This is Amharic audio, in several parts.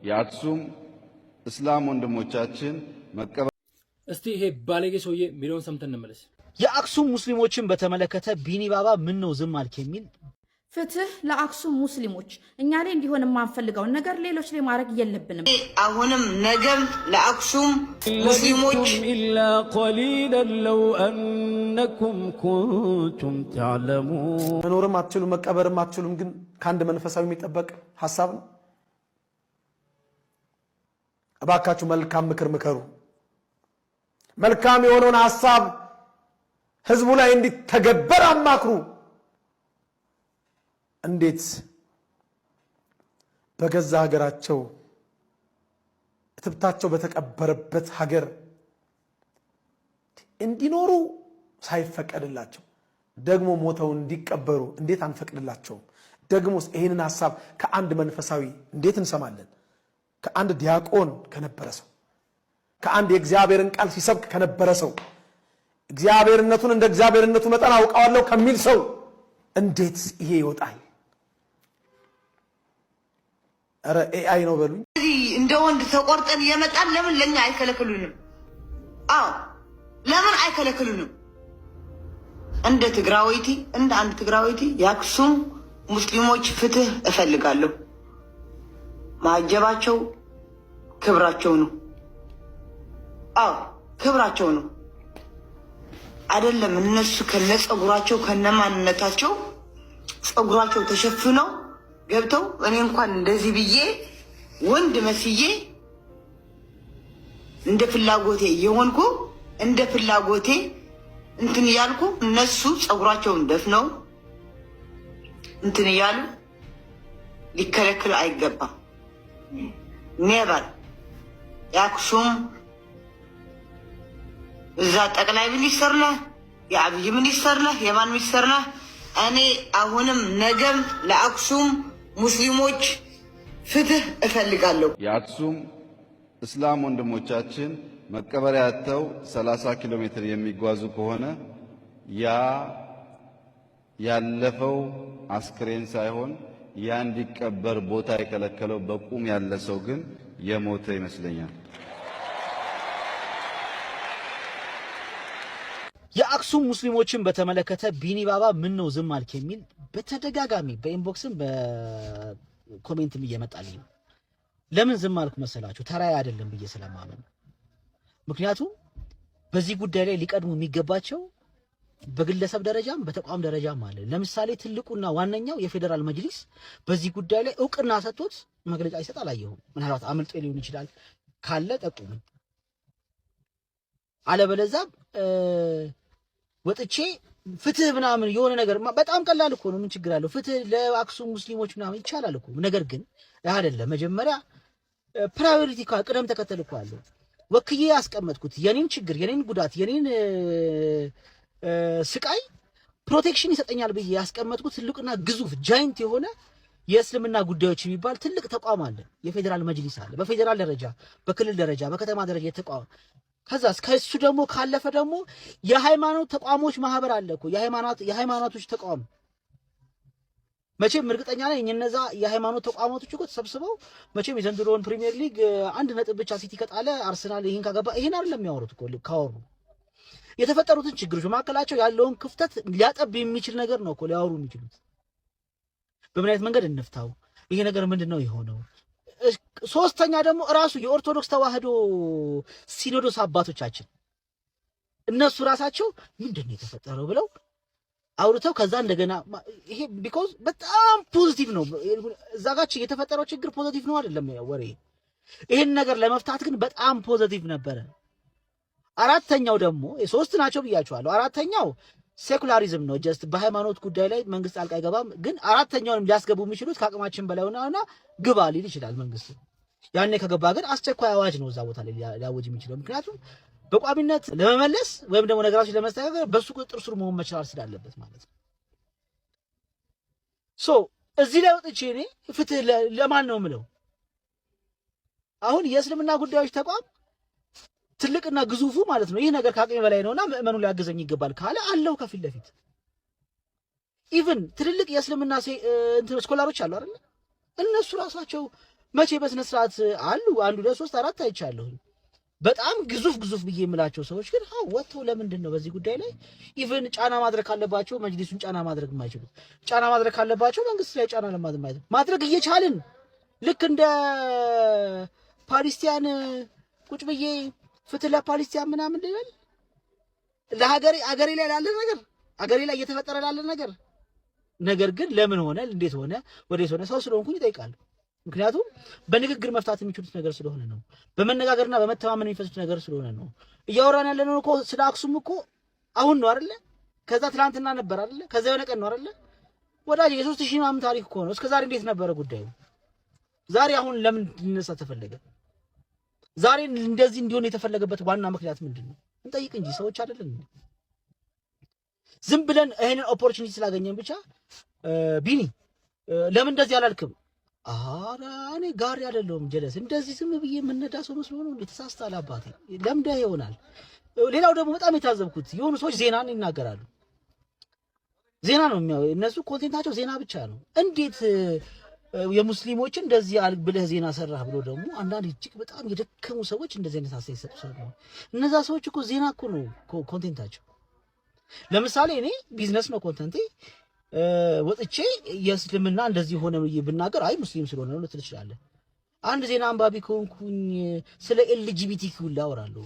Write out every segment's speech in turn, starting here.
የአክሱም እስላም ወንድሞቻችን መቀበል እስቲ ይሄ ባለጌ ሰውዬ ሚሊዮን ሰምተን እንመለስ። የአክሱም ሙስሊሞችን በተመለከተ ቢኒ ባባ ምን ነው ዝም አልክ የሚል ፍትህ ለአክሱም ሙስሊሞች እኛ ላይ እንዲሆን የማንፈልገውን ነገር ሌሎች ላይ ማድረግ የለብንም። አሁንም ነገም ለአክሱም ሙስሊሞች ኢላ ቀሊላን ለው አንኩም ኩንቱም ተዕለሙን መኖርም አትችሉም መቀበርም አትችሉም፣ ግን ከአንድ መንፈሳዊ የሚጠበቅ ሐሳብ ነው። እባካችሁ መልካም ምክር ምከሩ። መልካም የሆነውን ሐሳብ ህዝቡ ላይ እንዲተገበር አማክሩ። እንዴት በገዛ ሀገራቸው እትብታቸው በተቀበረበት ሀገር እንዲኖሩ ሳይፈቀድላቸው ደግሞ ሞተው እንዲቀበሩ እንዴት አንፈቅድላቸው? ደግሞስ ይሄንን ሐሳብ ከአንድ መንፈሳዊ እንዴት እንሰማለን? ከአንድ ዲያቆን ከነበረ ሰው፣ ከአንድ የእግዚአብሔርን ቃል ሲሰብክ ከነበረ ሰው፣ እግዚአብሔርነቱን እንደ እግዚአብሔርነቱ መጠን አውቀዋለሁ ከሚል ሰው እንዴት ይሄ ይወጣል? አረ ኤአይ ነው በሉኝ። እንደ ወንድ ተቆርጠን የመጣን ለምን ለኛ አይከለክሉንም? አዎ ለምን አይከለክሉንም? እንደ ትግራዊቲ እንደ አንድ ትግራዊቲ የአክሱም ሙስሊሞች ፍትህ እፈልጋለሁ። ማጀባቸው ክብራቸው ነው። አዎ ክብራቸው ነው። አይደለም እነሱ ከነጸጉራቸው ከነማንነታቸው ጸጉራቸው ተሸፍነው ገብተው እኔ እንኳን እንደዚህ ብዬ ወንድ መስዬ እንደ ፍላጎቴ የሆንኩ እንደ ፍላጎቴ እንትን ያልኩ እነሱ ጸጉራቸውን ደፍነው እንትን ያሉ ሊከለክል አይገባም። ኔቨር የአክሱም እዛ ጠቅላይ ሚኒስትር ነህ፣ የአብይ ሚኒስትር ነህ፣ የማን ሚኒስትር ነህ? እኔ አሁንም ነገም ለአክሱም ሙስሊሞች ፍትህ እፈልጋለሁ። የአክሱም እስላም ወንድሞቻችን መቀበሪያ አጥተው 30 ኪሎ ሜትር የሚጓዙ ከሆነ ያ ያለፈው አስክሬን ሳይሆን ያ እንዲቀበር ቦታ የከለከለው በቁም ያለ ሰው ግን የሞተ ይመስለኛል። የአክሱም ሙስሊሞችን በተመለከተ ቢኒ ባባ ምን ነው ዝም አልክ የሚል በተደጋጋሚ በኢንቦክስም በኮሜንትም እየመጣልኝ ነው። ለምን ዝም አልኩ መሰላችሁ? ተራይ አይደለም ብዬ ስለማመን። ምክንያቱም በዚህ ጉዳይ ላይ ሊቀድሙ የሚገባቸው በግለሰብ ደረጃም በተቋም ደረጃም አለ። ለምሳሌ ትልቁና ዋነኛው የፌዴራል መጅሊስ በዚህ ጉዳይ ላይ እውቅና ሰጥቶት መግለጫ ይሰጥ አላየሁም። ምናልባት አምልጦ ሊሆን ይችላል፣ ካለ ጠቁም። አለበለዚያ ወጥቼ ፍትህ ምናምን የሆነ ነገር በጣም ቀላል እኮ ነው። ምን ችግር አለው? ፍትህ ለአክሱም ሙስሊሞች ምናምን ይቻላል እኮ። ነገር ግን አይደለም። መጀመሪያ ፕራዮሪቲ ቅደም ተከተል እኮ አለው። ወክዬ ያስቀመጥኩት የኔን ችግር፣ የኔን ጉዳት፣ የኔን ስቃይ ፕሮቴክሽን ይሰጠኛል ብዬ ያስቀመጥኩት ትልቅና ግዙፍ ጃይንት የሆነ የእስልምና ጉዳዮች የሚባል ትልቅ ተቋም አለ። የፌዴራል መጅሊስ አለ። በፌዴራል ደረጃ፣ በክልል ደረጃ፣ በከተማ ደረጃ የተቋም ከዛስ ከሱ ደግሞ ካለፈ ደግሞ የሃይማኖት ተቋሞች ማህበር አለ እኮ። የሃይማኖቶች ተቋም መቼም እርግጠኛ ነኝ እነዛ የሃይማኖት ተቋማቶች እኮ ተሰብስበው መቼም የዘንድሮውን ፕሪሚየር ሊግ 1 ነጥብ ብቻ ሲቲ ከጣለ አርሰናል ይሄን ካገባ ይሄን አይደለም የሚያወሩት እኮ። ካወሩ የተፈጠሩትን ችግሮች በማከላቸው ያለውን ክፍተት ሊያጠብ የሚችል ነገር ነው እኮ ሊያወሩ የሚችሉት። በምን አይነት መንገድ እንፍታው፣ ይሄ ነገር ምንድነው የሆነው? ሶስተኛ ደግሞ ራሱ የኦርቶዶክስ ተዋህዶ ሲኖዶስ አባቶቻችን እነሱ ራሳቸው ምንድነው የተፈጠረው ብለው አውርተው ከዛ እንደገና ይሄ ቢኮዝ በጣም ፖዚቲቭ ነው። እዛ ጋር የተፈጠረው ችግር ፖዚቲቭ ነው አይደለም ወሬ። ይሄን ነገር ለመፍታት ግን በጣም ፖዚቲቭ ነበረ። አራተኛው ደግሞ ሶስት ናቸው ብያቸዋለሁ። አራተኛው ሴኩላሪዝም ነው። ጀስት በሃይማኖት ጉዳይ ላይ መንግስት ጣልቃ አይገባም። ግን አራተኛውንም ሊያስገቡ የሚችሉት ከአቅማችን በላይ ሆነና ግባ ሊል ይችላል መንግስት። ያኔ ከገባ ግን አስቸኳይ አዋጅ ነው እዛ ቦታ ላይ ሊያወጅ የሚችለው። ምክንያቱም በቋሚነት ለመመለስ ወይም ደግሞ ነገራችን ለማስተካከል በሱ ቁጥጥር ስር መሆን መቻል ስላለበት ማለት ነው። እዚህ ላይ ወጥቼ እኔ ፍትህ ለማን ነው የምለው? አሁን የእስልምና ጉዳዮች ተቋም ትልቅና ግዙፉ ማለት ነው ይሄ ነገር ከአቅሜ በላይ ነውና ምእመኑ ሊያገዘኝ ይገባል ካለ አለው ከፊት ለፊት ኢቭን ትልልቅ የእስልምና ስኮላሮች አሉ አይደል? እነሱ ራሳቸው መቼ በስነ ስርዓት አሉ 1 2 3 4 አይቻለሁ። በጣም ግዙፍ ብዬ የምላቸው ሰዎች ግን ወጥተው ለምንድን ነው በዚህ ጉዳይ ላይ ኢቭን ጫና ማድረግ ካለባቸው መጅሊሱን ጫና ማድረግ የማይችሉት? ጫና ማድረግ ካለባቸው መንግስት ላይ ጫና ማድረግ እየቻልን ልክ እንደ ፓለስቲያን ቁጭ ብዬ ፍትህ ለፓለስቲያን ምናምን ልበል አገሬ ላይ ላለ ነገር አገሬ ላይ እየተፈጠረ ላለ ነገር ግን ለምን ሆነ እንዴት ሆነ ወዴት ሆነ ሰው ስለሆንኩኝ ይጠይቃሉ። ምክንያቱም በንግግር መፍታት የሚችሉት ነገር ስለሆነ ነው። በመነጋገርና በመተማመን የሚፈቱት ነገር ስለሆነ ነው። እያወራን ያለነው እኮ ስለ አክሱም እኮ አሁን ነው አይደለ? ከዛ ትላንትና ነበር አይደለ? ከዛ የሆነ ቀን ነው አይደለ? ወዳጅ የ3000 ዓመት ታሪክ እኮ ነው። እስከዛሬ እንዴት ነበረ ጉዳዩ? ዛሬ አሁን ለምን ሊነሳ ተፈለገ? ዛሬ እንደዚህ እንዲሆን የተፈለገበት ዋና ምክንያት ምንድነው? እንጠይቅ እንጂ ሰዎች አይደለም። ዝም ብለን ይሄንን ኦፖርቹኒቲ ስላገኘን ብቻ ቢኒ ለምን እንደዚህ አላልክም? አረ እኔ ጋር አይደለሁም ጀለስ እንደዚህ ዝም ብዬ የምነዳ ሰው መስሎ ነው እንዴ? ተሳስተሃል አባቴ። ለምደህ ይሆናል። ሌላው ደግሞ በጣም የታዘብኩት የሆኑ ሰዎች ዜናን ይናገራሉ። ዜና ነው እነሱ ኮንቴንታቸው ዜና ብቻ ነው። እንዴት የሙስሊሞችን እንደዚህ ብለህ ዜና ሰራህ ብሎ ደግሞ አንዳንድ እጅግ በጣም የደከሙ ሰዎች እንደዚህ አይነት ሀሳብ ይሰጡሳሉ። እነዛ ሰዎች እኮ ዜና እኮ ነው ኮንቴንታቸው። ለምሳሌ እኔ ቢዝነስ ነው ኮንቴንቴ ወጥቼ የእስልምና እንደዚህ ሆነ ብናገር አይ ሙስሊም ስለሆነ ነው ልትል ትችላለህ። አንድ ዜና አንባቢ ከሆንኩኝ ስለ ኤልጂቢቲኪው ላወራለሁ።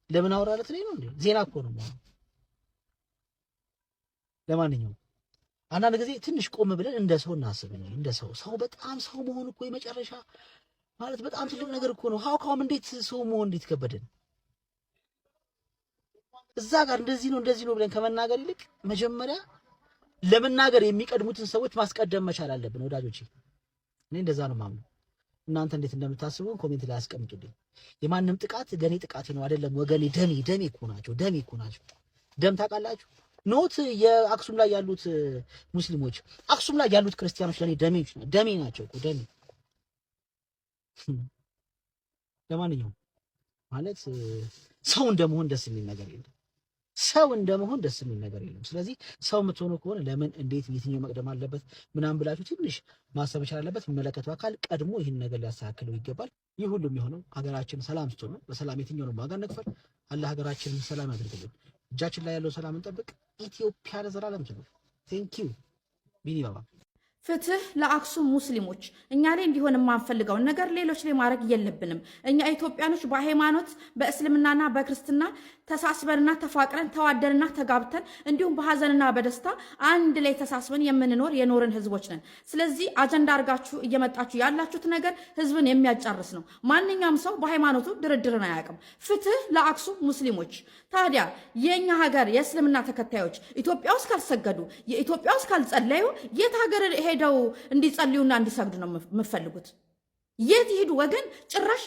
ለምን አወራለት ነው እንዴ? ዜና እኮ ነው ማለት። ለማንኛውም አንዳንድ ጊዜ ትንሽ ቆም ብለን እንደ ሰው እናስብ። እንደ ሰው በጣም ሰው መሆን እኮ የመጨረሻ ማለት በጣም ትልቅ ነገር እኮ ነው። ሀውካም እንዴት ሰው መሆን እንዴት ከበደን? እዛ ጋር እንደዚህ ነው ብለን ከመናገር ይልቅ መጀመሪያ ለመናገር የሚቀድሙትን ሰዎች ማስቀደም መቻል አለብን ወዳጆቼ። እኔ እንደዛ ነው ማምነው። እናንተ እንዴት እንደምታስቡ ኮሜንት ላይ አስቀምጡልኝ። የማንም ጥቃት ገኔ ጥቃት ነው አይደለም ወገኔ። ደሜ እኮ ናቸው። ደም ታውቃላችሁ? ኖት የአክሱም ላይ ያሉት ሙስሊሞች፣ አክሱም ላይ ያሉት ክርስቲያኖች ለኔ ደሜ ናቸው እኮ ደሜ። ለማንኛውም ማለት ሰው እንደመሆን ደስ የሚል ነገር የለም። ስለዚህ ሰው የምትሆኑ ከሆነ ለምን እንዴት የትኛው መቅደም አለበት ምናምን ብላችሁ ትንሽ ማሰብ መቻል አለበት። የሚመለከተው አካል ቀድሞ ይህን ነገር ሊያስተካክለው ይገባል። ይህ ሁሉ የሚሆነው ሀገራችን ሰላም ስትሆን ነው። በሰላም የትኛውንም ዋጋ እንክፈል። አላህ ሀገራችንን ሰላም ያድርግልን። እጃችን ላይ ያለው ሰላም እንጠብቅ። ኢትዮጵያ ለዘላለም ትኑር። ቴንኪው ቢኒ ባባ። ፍትህ ለአክሱም ሙስሊሞች። እኛ ላይ እንዲሆን የማንፈልገውን ነገር ሌሎች ላይ ማድረግ የለብንም። እኛ ኢትዮጵያኖች በሃይማኖት በእስልምናና በክርስትና ተሳስበንና ተፋቅረን ተዋደንና ተጋብተን እንዲሁም በሐዘንና በደስታ አንድ ላይ ተሳስበን የኖርን ህዝቦች ነን። ስለዚህ አጀንዳ አድርጋችሁ እየመጣችሁ ያላችሁት ነገር ህዝብን የሚያጫርስ ነው። ማንኛውም ሰው በሃይማኖቱ ድርድርን አያውቅም። ፍትህ ለአክሱም ሙስሊሞች። ታዲያ የኛ ሀገር የእስልምና ተከታዮች ኢትዮጵያ ውስጥ ካልሰገዱ የኢትዮጵያ ውስጥ ካልጸለዩ የት ሀገር ሄደው እንዲጸልዩና እንዲሰግዱ ነው የምፈልጉት? የት ይሄዱ ወገን? ጭራሽ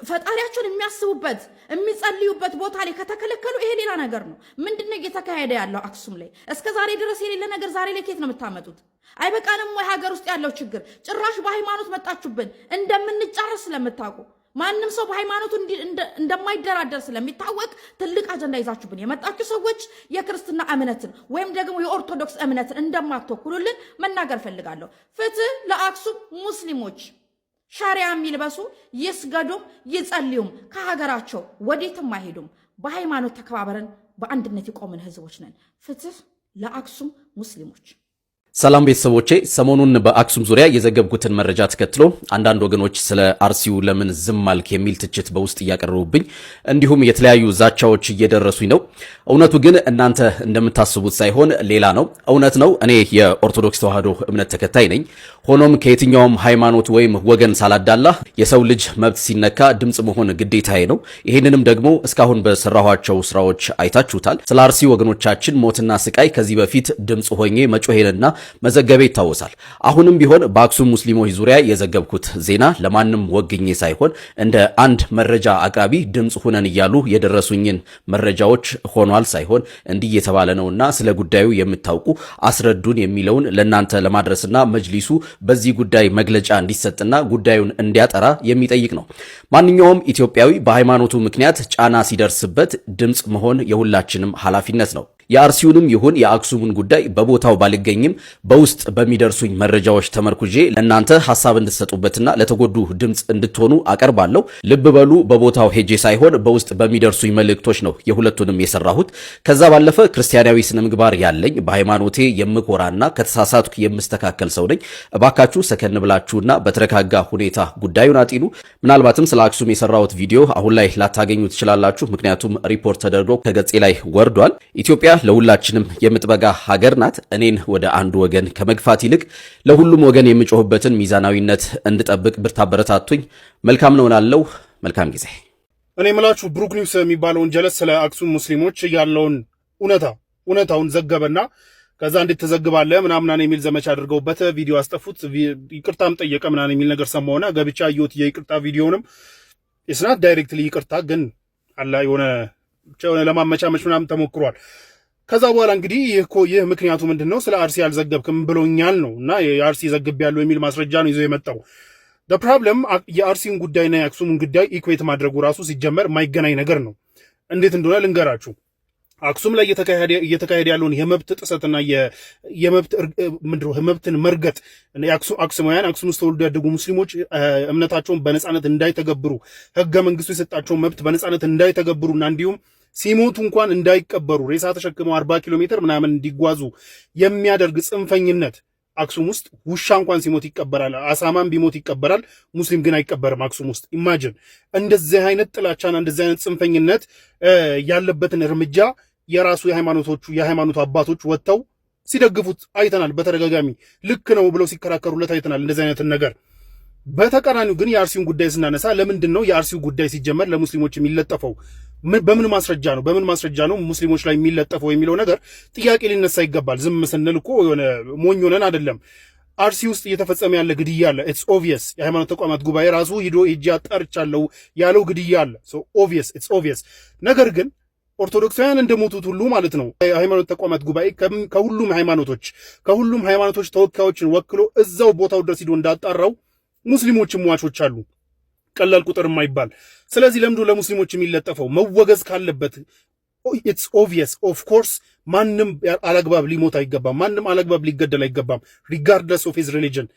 ፈጣሪያቸውን የሚያስቡበት የሚጸልዩበት ቦታ ላይ ከተከለከሉ ይሄ ሌላ ነገር ነው። ምንድነው እየተካሄደ ያለው አክሱም ላይ? እስከ ዛሬ ድረስ የሌለ ነገር ዛሬ ላይ ከየት ነው የምታመጡት? አይበቃንም ወይ ሀገር ውስጥ ያለው ችግር? ጭራሽ በሃይማኖት መጣችሁብን። እንደምንጫረስ ስለምታውቁ ማንም ሰው በሃይማኖቱ እንደማይደራደር ስለሚታወቅ ትልቅ አጀንዳ ይዛችሁብን የመጣችሁ ሰዎች የክርስትና እምነትን ወይም ደግሞ የኦርቶዶክስ እምነትን እንደማትወክሉልን መናገር ፈልጋለሁ። ፍትህ ለአክሱም ሙስሊሞች። ሻሪያ የሚልበሱ ይስገዱም ይጸልዩም፣ ከሀገራቸው ወዴትም አይሄዱም። በሃይማኖት ተከባበረን በአንድነት የቆምን ህዝቦች ነን። ፍትህ ለአክሱም ሙስሊሞች። ሰላም ቤተሰቦቼ፣ ሰሞኑን በአክሱም ዙሪያ የዘገብኩትን መረጃ ተከትሎ አንዳንድ ወገኖች ስለ አርሲው ለምን ዝም አልክ የሚል ትችት በውስጥ እያቀረቡብኝ እንዲሁም የተለያዩ ዛቻዎች እየደረሱኝ ነው። እውነቱ ግን እናንተ እንደምታስቡት ሳይሆን ሌላ ነው። እውነት ነው፣ እኔ የኦርቶዶክስ ተዋህዶ እምነት ተከታይ ነኝ። ሆኖም ከየትኛውም ሃይማኖት ወይም ወገን ሳላዳላ የሰው ልጅ መብት ሲነካ ድምጽ መሆን ግዴታዬ ነው። ይህንንም ደግሞ እስካሁን በሰራኋቸው ስራዎች አይታችሁታል። ስለ አርሲ ወገኖቻችን ሞትና ስቃይ ከዚህ በፊት ድምጽ ሆኜ መጮሄንና መዘገቤ ይታወሳል። አሁንም ቢሆን በአክሱም ሙስሊሞች ዙሪያ የዘገብኩት ዜና ለማንም ወግኜ ሳይሆን እንደ አንድ መረጃ አቅራቢ ድምጽ ሁነን እያሉ የደረሱኝን መረጃዎች ሆኗል ሳይሆን እንዲህ የተባለ ነውና ስለ ጉዳዩ የምታውቁ አስረዱን የሚለውን ለናንተ ለማድረስና መጅሊሱ በዚህ ጉዳይ መግለጫ እንዲሰጥና ጉዳዩን እንዲያጠራ የሚጠይቅ ነው። ማንኛውም ኢትዮጵያዊ በሃይማኖቱ ምክንያት ጫና ሲደርስበት ድምጽ መሆን የሁላችንም ኃላፊነት ነው። የአርሲውንም ይሁን የአክሱምን ጉዳይ በቦታው ባልገኝም በውስጥ በሚደርሱኝ መረጃዎች ተመርኩዤ ለእናንተ ሐሳብ እንድትሰጡበትና ለተጎዱ ድምጽ እንድትሆኑ አቀርባለሁ። ልብ በሉ በቦታው ሄጄ ሳይሆን በውስጥ በሚደርሱኝ መልእክቶች ነው የሁለቱንም የሰራሁት። ከዛ ባለፈ ክርስቲያናዊ ስነ ምግባር ያለኝ በሃይማኖቴ የምኮራና ከተሳሳትኩ የምስተካከል ሰው ነኝ። እባካችሁ ሰከን ብላችሁና በተረጋጋ ሁኔታ ጉዳዩን አጢኑ። ምናልባትም ስለ አክሱም የሰራሁት ቪዲዮ አሁን ላይ ላታገኙ ትችላላችሁ፣ ምክንያቱም ሪፖርት ተደርጎ ከገጼ ላይ ወርዷል። ኢትዮጵያ ለሁላችንም የምትበጋ ሀገር ናት። እኔን ወደ አንዱ ወገን ከመግፋት ይልቅ ለሁሉም ወገን የምጮህበትን ሚዛናዊነት እንድጠብቅ ብታበረታቱኝ መልካም ነው እላለሁ። መልካም ጊዜ። እኔ የምላችሁ ብሩክ ኒውስ የሚባለውን ጀለስ ስለ አክሱም ሙስሊሞች ያለውን እውነታውን ዘገበና ከዛ እንዴት ተዘግባለህ ምናምን የሚል ዘመቻ አድርገውበት ቪዲዮ አስጠፉት። ይቅርታም ጠየቀ ምናምን የሚል ነገር ሰማውና ገብቻ አየሁት የይቅርታ ቪዲዮንም። እስናት ዳይሬክትሊ ይቅርታ ግን አላ የሆነ ለማመቻመች ምናምን ተሞክሯል። ከዛ በኋላ እንግዲህ ይህ ምክንያቱ ምንድነው? ስለ አርሲ አልዘገብክም ብሎኛል ነው እና የአርሲ ዘግቤያለሁ የሚል ማስረጃ ነው ይዞ የመጣው። ፕሮብለም የአርሲን ጉዳይና የአክሱምን ጉዳይ ኢኩዌት ማድረጉ ራሱ ሲጀመር የማይገናኝ ነገር ነው። እንዴት እንደሆነ ልንገራችሁ። አክሱም ላይ እየተካሄደ ያለውን የመብት ጥሰትና የመብትን መርገጥ አክሱማውያን አክሱም ውስጥ ተወልደው ያደጉ ሙስሊሞች እምነታቸውን በነጻነት እንዳይተገብሩ ህገ መንግስቱ የሰጣቸውን መብት በነጻነት እንዳይተገብሩና እንዲሁም ሲሞቱ እንኳን እንዳይቀበሩ ሬሳ ተሸክመው 40 ኪሎ ሜትር ምናምን እንዲጓዙ የሚያደርግ ጽንፈኝነት አክሱም ውስጥ ውሻ እንኳን ሲሞት ይቀበራል፣ አሳማን ቢሞት ይቀበራል፣ ሙስሊም ግን አይቀበርም አክሱም ውስጥ። ኢማጂን እንደዚህ አይነት ጥላቻና እንደዚህ አይነት ጽንፈኝነት ያለበትን እርምጃ የራሱ የሃይማኖቱ አባቶች ወጥተው ሲደግፉት አይተናል። በተደጋጋሚ ልክ ነው ብለው ሲከራከሩለት አይተናል እንደዚህ አይነትን ነገር። በተቃራኒው ግን የአርሲውን ጉዳይ ስናነሳ ለምንድን ነው የአርሲው ጉዳይ ሲጀመር ለሙስሊሞች የሚለጠፈው? በምን ማስረጃ ነው ሙስሊሞች ላይ የሚለጠፈው የሚለው ነገር ጥያቄ ሊነሳ ይገባል። ዝም ስንል እኮ የሆነ ሞኝ ሆነን አይደለም። አርሲ ውስጥ እየተፈጸመ ያለ ግድያ አለ። ኢትስ ኦብቪየስ። የሃይማኖት ተቋማት ጉባኤ ራሱ ሄጄ አጣርቻለሁ ያለው ግድያ አለ። ኢትስ ኦብቪየስ። ነገር ግን ኦርቶዶክሳውያን እንደሞቱት ሁሉ ማለት ነው የሃይማኖት ተቋማት ጉባኤ ከሁሉም ሃይማኖቶች ተወካዮችን ወክሎ እዛው ቦታው ድረስ ሄዶ እንዳጣራው ሙስሊሞችም ሟቾች አሉ፣ ቀላል ቁጥር የማይባል። ስለዚህ ለምዶ ለሙስሊሞች የሚለጠፈው መወገዝ ካለበት ኢትስ ኦብቪየስ። ኦፍ ኮርስ ማንም አላግባብ ሊሞት አይገባም፣ ማንም አላግባብ ሊገደል አይገባም። ሪጋርድለስ ኦፍ ሂዝ ሪሊጅን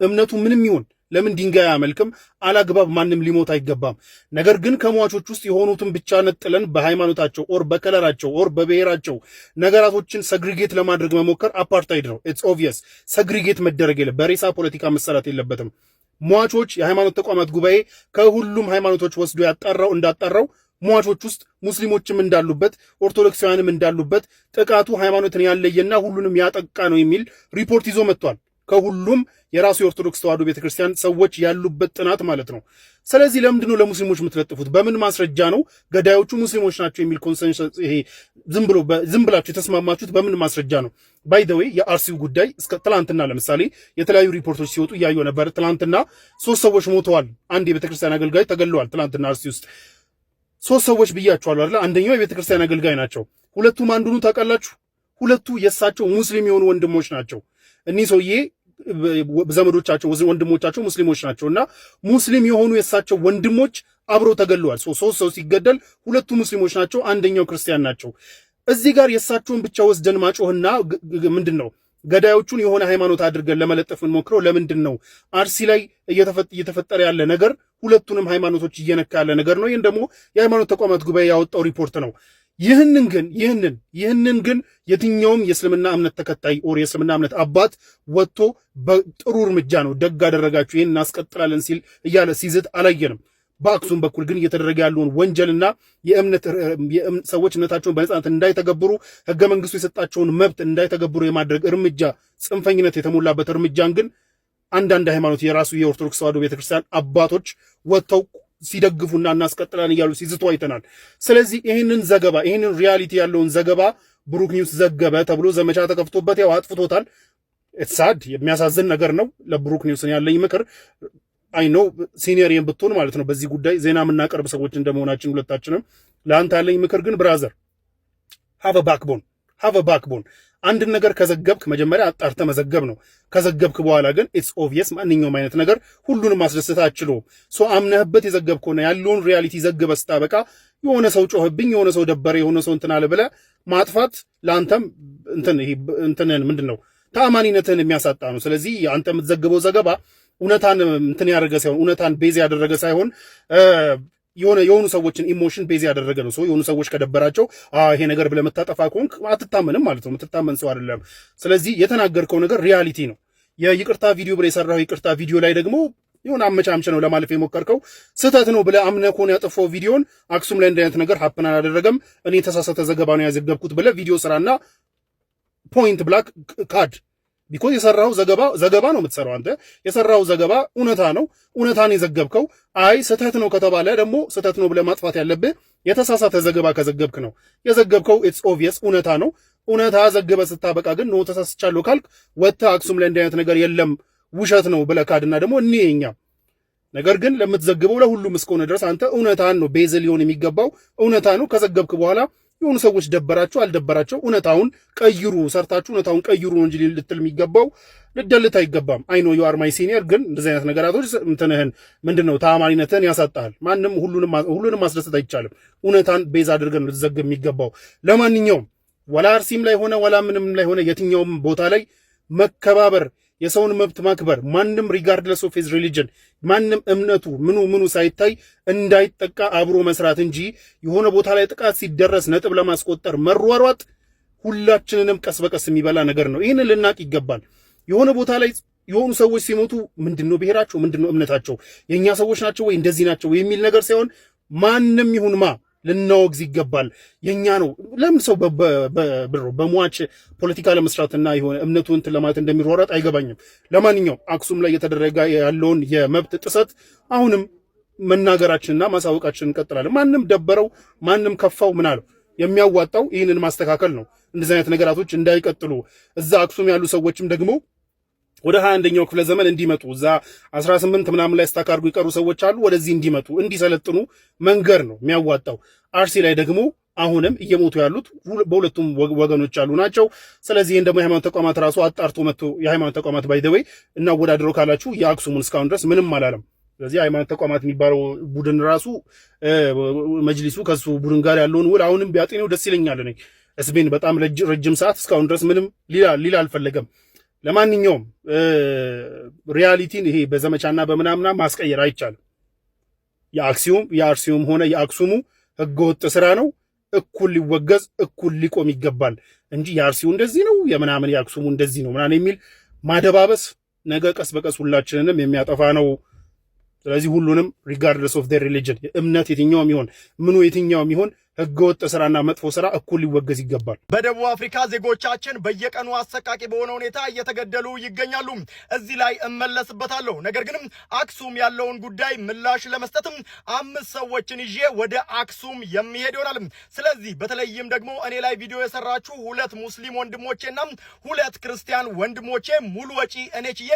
እምነቱ ምንም ይሁን ለምን ድንጋይ አያመልክም፣ አላግባብ ማንም ሊሞት አይገባም። ነገር ግን ከሟቾች ውስጥ የሆኑትን ብቻ ነጥለን በሃይማኖታቸው ኦር በከለራቸው ኦር በብሔራቸው ነገራቶችን ሰግሪጌት ለማድረግ መሞከር አፓርታይድ ነው። ኢትስ ኦብቪየስ። ሰግሪጌት መደረግ የለ በሬሳ ፖለቲካ መሰራት የለበትም። ሟቾች የሃይማኖት ተቋማት ጉባኤ ከሁሉም ሃይማኖቶች ወስዶ እንዳጣራው ሟቾች ውስጥ ሙስሊሞችም እንዳሉበት ኦርቶዶክሳውያንም እንዳሉበት ጥቃቱ ሃይማኖትን ያለየና ሁሉንም ያጠቃ ነው የሚል ሪፖርት ይዞ መጥቷል። ከሁሉም የራሱ የኦርቶዶክስ ተዋሕዶ ቤተክርስቲያን ሰዎች ያሉበት ጥናት ማለት ነው። ስለዚህ ለምንድነው ለሙስሊሞች የምትለጥፉት? በምን ማስረጃ ነው ገዳዮቹ ሙስሊሞች ናቸው የሚል ኮንሰንሰስ ይሄ ዝም ብላችሁ የተስማማችሁት በምን ማስረጃ ነው? ባይ ዘ ዌይ የአርሲው ጉዳይ እስከ ትላንትና ለምሳሌ የተለያዩ ሪፖርቶች ሲወጡ እያየሁ ነበር። ትላንትና 3 ሰዎች ሞተዋል። አንድ የቤተክርስቲያን አገልጋይ ተገለዋል። ትላንትና አርሲ ውስጥ 3 ሰዎች ብያቸዋለሁ አይደል? አንደኛው የቤተክርስቲያን አገልጋይ ናቸው። ሁለቱም አንዱኑ ታውቃላችሁ። ሁለቱ የእሳቸው ሙስሊም የሆኑ ወንድሞች ናቸው። እኒህ ሰውዬ ዘመዶቻቸው ወንድሞቻቸው ሙስሊሞች ናቸውና ሙስሊም የሆኑ የእሳቸው ወንድሞች አብረው ተገለዋል። 3 ሰው ሲገደል 2ቱ ሙስሊሞች ናቸው፣ አንደኛው ክርስቲያን ናቸው። እዚህ ጋር የእሳቸውን ብቻ ወስደን ማጮህና ምንድን ነው ገዳዮቹን የሆነ ሃይማኖት አድርገን ለመለጠፍ እንሞክረው ለምንድን ነው? አርሲ ላይ እየተፈጠረ ያለ ነገር ሁለቱንም ሃይማኖቶች እየነካ ያለ ነገር ነው። ይህን ደግሞ የሃይማኖት ተቋማት ጉባኤ ያወጣው ሪፖርት ነው። ይህንን ግን የትኛውም የእስልምና እምነት ተከታይ ኦር የእስልምና እምነት አባት ወጥቶ በጥሩ እርምጃ ነው ደግ አደረጋችሁ ይህን እናስቀጥላለን ሲል እያለ ሲዝት አላየንም። በአክሱም በኩል ግን እየተደረገ ያለውን ወንጀልና ሰዎች እምነታቸውን በነጻነት እንዳይተገብሩ ህገ መንግስቱ የሰጣቸውን መብት እንዳይተገብሩ የማድረግ እርምጃ፣ ጽንፈኝነት የተሞላበት እርምጃን ግን አንዳንድ ሃይማኖት የራሱ የኦርቶዶክስ ተዋሕዶ ቤተክርስቲያን አባቶች ወጥተው ሲደግፉና እናስቀጥላለን እያሉ ሲዝቱ አይተናል። ስለዚህ ይህንን ሪያሊቲ ያለውን ዘገባ ብሩክ ኒውስ ዘገበ ተብሎ ዘመቻ ተከፍቶበት ያው አጥፍቶታል። ኢትሳድ የሚያሳዝን ነገር ነው። ለብሩክ ኒውስን ያለኝ ምክር አይ ኖ ሲኒየር ብትሆን ማለት ነው በዚህ ጉዳይ ዜና የምናቀርብ ሰዎች እንደመሆናችን ሁለታችንም፣ ለአንተ ያለኝ ምክር ግን ብራዘር ሃቭ አ ባክቦን አንድን ነገር ከዘገብክ መጀመሪያ አጣርተ መዘገብ ነው። ከዘገብክ በኋላ ግን ኢትስ ኦብቪየስ ማንኛውም አይነት ነገር ሁሉንም ማስደሰት አትችልም። አምነህበት የዘገብከውና ያለውን ሪያሊቲ ዘግበህ ስታበቃ የሆነ ሰው ጮህብኝ፣ የሆነ ሰው ደበረ፣ የሆነ ሰው እንትን አለ ብለህ ማጥፋት ለአንተም እንትንን ምንድነው ተአማኒነትን የሚያሳጣ ነው። ስለዚህ አንተ የምትዘግበው ዘገባ እውነታን እንትን ያደረገ ሳይሆን እውነታን ቤዝ ያደረገ ሳይሆን የሆኑ ሰዎችን ኢሞሽን ቤዝ ያደረገ ነው። የሆኑ ሰዎች ከደበራቸው ይሄ ነገር ብለህ መታጠፋ ከሆንክ አትታመንም ማለት ነው። የምትታመን ሰው አይደለም። ስለዚህ የተናገርከው ነገር ሪያሊቲ ነው። የይቅርታ ቪዲዮ ብለህ የሰራው ይቅርታ ቪዲዮ ላይ ደግሞ የሆነ አመቻምቸ ነው ለማለፍ የሞከርከው ስህተት ነው ብለህ አምነህ ከሆነ ያጠፋው ቪዲዮን አክሱም ላይ እንዲህ አይነት ነገር ሀፕን አላደረገም እኔ የተሳሳተ ዘገባ ነው ያዘገብኩት ብለህ ቪዲዮ ስራና ፖይንት ብላክ ካድ ቢኮዝ የሰራው ዘገባ ነው የምትሰራው አንተ የሰራው ዘገባ እውነታ ነው እውነታን የዘገብከው አይ ስህተት ነው ከተባለ ደግሞ ስህተት ነው ብለህ ማጥፋት ያለብህ የተሳሳተ ዘገባ ከዘገብክ ነው የዘገብከው ኢትስ ኦብቪየስ እውነታ ነው እውነታ ዘግበህ ስታበቃ ግን ነው ተሳስቻለሁ ካልክ ወጥተህ አክሱም ላይ እንዲህ አይነት ነገር የለም ውሸት ነው ብለህ ካድና ደግሞ እኛ ነገር ግን ለምትዘግበው ለሁሉም እስከሆነ ድረስ አንተ እውነታን ነው ቤዝ ሊሆን የሚገባው እውነታ ነው ከዘገብክ በኋላ የሆኑ ሰዎች ደበራቸው አልደበራቸው እውነታውን ቀይሩ ሰርታችሁ እውነታውን ቀይሩ እንጂ ልትል የሚገባው ልደልት አይገባም። አይ ኖ ዩ አር ማይ ሲኒየር ግን እንደዚህ አይነት ነገራቶች እንትንህን ምንድነው ተአማኒነትን ያሳጣል። ማንም ሁሉንም ማስደሰት አይቻልም። እውነታን ቤዝ አድርገን ልትዘግብ የሚገባው ለማንኛውም ወላ አርሲም ላይ ሆነ ወላ ምንም ላይ ሆነ የትኛውም ቦታ ላይ መከባበር የሰውን መብት ማክበር ማንም ሪጋርድለስ ኦፍ ሂዝ ሪሊጅን ማንም እምነቱ ምኑ ሳይታይ እንዳይጠቃ አብሮ መስራት እንጂ የሆነ ቦታ ላይ ጥቃት ሲደረስ ነጥብ ለማስቆጠር መሯሯጥ ሁላችንንም ቀስ በቀስ የሚበላ ነገር ነው። ይህንን ልናቅ ይገባል። የሆነ ቦታ ላይ የሆኑ ሰዎች ሲሞቱ ምንድነው ብሔራቸው ምንድነው እምነታቸው የኛ ሰዎች ናቸው ወይ እንደዚህ ናቸው የሚል ነገር ሳይሆን ማንም ይሁን ልናወግዝ ይገባል። የኛ ነው። ለምን ሰው በሟች ፖለቲካ ለመስራትና የሆነ እምነቱን እንትን ለማለት እንደሚሯሯጥ አይገባኝም። ለማንኛውም አክሱም ላይ እየተደረገ ያለውን የመብት ጥሰት አሁንም መናገራችንና ማሳወቃችንን እንቀጥላለን። ማንም ደበረው ማንም ከፋው ምን አለው የሚያዋጣው ይህንን ማስተካከል ነው። እንደዚህ አይነት ነገራቶች እንዳይቀጥሉ እዛ አክሱም ያሉ ሰዎችም ደግሞ ወደ 21ኛው ክፍለ ዘመን እንዲመጡ እዛ 18 ምናምን ላይ ስታካርጉ ይቀሩ ሰዎች አሉ ወደዚህ እንዲመጡ እንዲሰለጥኑ መንገር ነው የሚያዋጣው። አርሲ ላይ ደግሞ አሁንም እየሞቱ ያሉት በሁለቱም ወገኖች ያሉ ናቸው። ስለዚህ እንደሞ የሃይማኖት ተቋማት ራሱ አጣርቶ መጥቶ የሃይማኖት ተቋማት ባይደወይ እናወዳድረው ካላችሁ የአክሱሙን እስካሁን ድረስ ምንም አላለም። ስለዚህ የሃይማኖት ተቋማት የሚባለው ቡድን ራሱ መጅሊሱ ከሱ ቡድን ጋር ያለውን ውል አሁንም ቢያጤነው ደስ ይለኛል። እኔ እስቤን በጣም ረጅም ሰዓት እስካሁን ድረስ ምንም ሊላ አልፈለገም። ለማንኛውም ሪያሊቲን ይሄ በዘመቻና በምናምና ማስቀየር አይቻልም። የአርሲውም ሆነ የአክሱሙ ህገወጥ ስራ ነው። እኩል ሊወገዝ እኩል ሊቆም ይገባል እንጂ የአርሲው እንደዚህ ነው የምናምን የአክሱሙ እንደዚህ ነው ምናምን የሚል ማደባበስ ነገ ቀስ በቀስ ሁላችንንም የሚያጠፋ ነው። ስለዚህ ሁሉንም ሪጋርድለስ ኦፍ ዴር ሪሊጅን እምነት የትኛውም ይሆን ምኑ የትኛውም ይሆን ህገወጥ ስራና መጥፎ ስራ እኩል ሊወገዝ ይገባል። በደቡብ አፍሪካ ዜጎቻችን በየቀኑ አሰቃቂ በሆነ ሁኔታ እየተገደሉ ይገኛሉ። እዚህ ላይ እመለስበታለሁ። ነገር ግን አክሱም ያለውን ጉዳይ ምላሽ ለመስጠትም 5 ሰዎችን ይዤ ወደ አክሱም የሚሄድ ይሆናል። ስለዚህ በተለይም ደግሞ እኔ ላይ ቪዲዮ የሰራችሁ 2 ሙስሊም ወንድሞቼና 2 ክርስቲያን ወንድሞቼ ሙሉ ወጪ እኔ ችዬ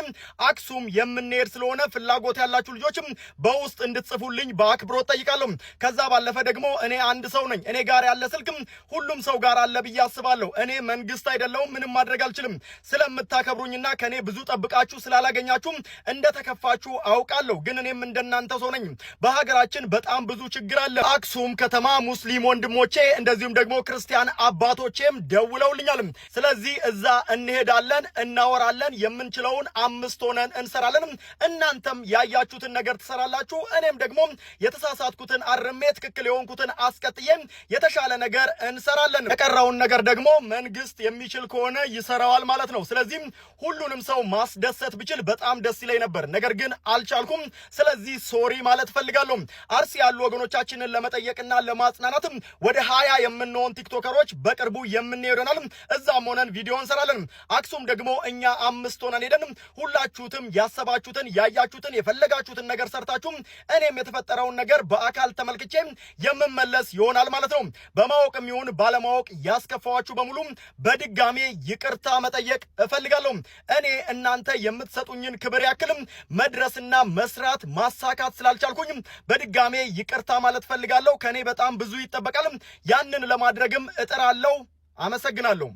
አክሱም የምንሄድ ስለሆነ ፍላጎት ያላችሁ ልጆችም በውስጥ እንድትጽፉልኝ በአክብሮት ጠይቃለሁ። ከዛ ባለፈ ደግሞ እኔ አንድ ሰው ነኝ። እኔ ጋር ያለ ስልክም ሁሉም ሰው ጋር አለ ብዬ አስባለሁ። እኔ መንግስት አይደለሁም፣ ምንም ማድረግ አልችልም። ስለምታከብሩኝና ከኔ ብዙ ጠብቃችሁ ስላላገኛችሁ እንደተከፋችሁ አውቃለሁ። ግን እኔም እንደናንተ ሰው ነኝ። በሀገራችን በጣም ብዙ ችግር አለ። አክሱም ከተማ ሙስሊም ወንድሞቼ እንደዚሁም ደግሞ ክርስቲያን አባቶቼም ደውለውልኛል። ስለዚህ እዛ እንሄዳለን፣ እናወራለን፣ የምንችለውን 5 ሆነን እንሰራለን። እናንተም ያያችሁትን ነገር ትሰራላችሁ። እኔም ደግሞ የተሳሳትኩትን አርሜ ትክክል የሆንኩትን አስቀጥዬ የተሻለ ነገር እንሰራለን። የቀረውን ነገር ደግሞ መንግስት የሚችል ከሆነ ይሰራዋል ማለት ነው። ስለዚህ ሁሉንም ሰው ማስደሰት ብችል በጣም ደስ ይለኝ ነበር፣ ነገር ግን አልቻልኩም። ስለዚህ ሶሪ ማለት ፈልጋለሁ። አርሲ ያሉ ወገኖቻችንን ለመጠየቅና ለማጽናናትም ወደ 20 የምንሆን ቲክቶከሮች በቅርቡ የምንሄደናል። እዛም ሆነን ቪዲዮ እንሰራለን። አክሱም ደግሞ እኛ 5 ሆነን ሄደን ሁላችሁትም ያሰባችሁትን ያያችሁትን የፈለጋችሁትን ነገር ሰርታችሁ እኔም የተፈጠረውን ነገር በአካል ተመልክቼ የምመለስ ይሆናል ማለት ነው። በማወቅም ይሁን ባለማወቅ ያስከፋዋችሁ በሙሉ በድጋሜ ይቅርታ መጠየቅ እፈልጋለሁ። እኔ እናንተ የምትሰጡኝን ክብር ያክልም መድረስና መስራት ማሳካት ስላልቻልኩኝ በድጋሜ ይቅርታ ማለት ፈልጋለሁ። ከኔ በጣም ብዙ ይጠበቃል። ያንን ለማድረግም እጥራለሁ። አመሰግናለሁ።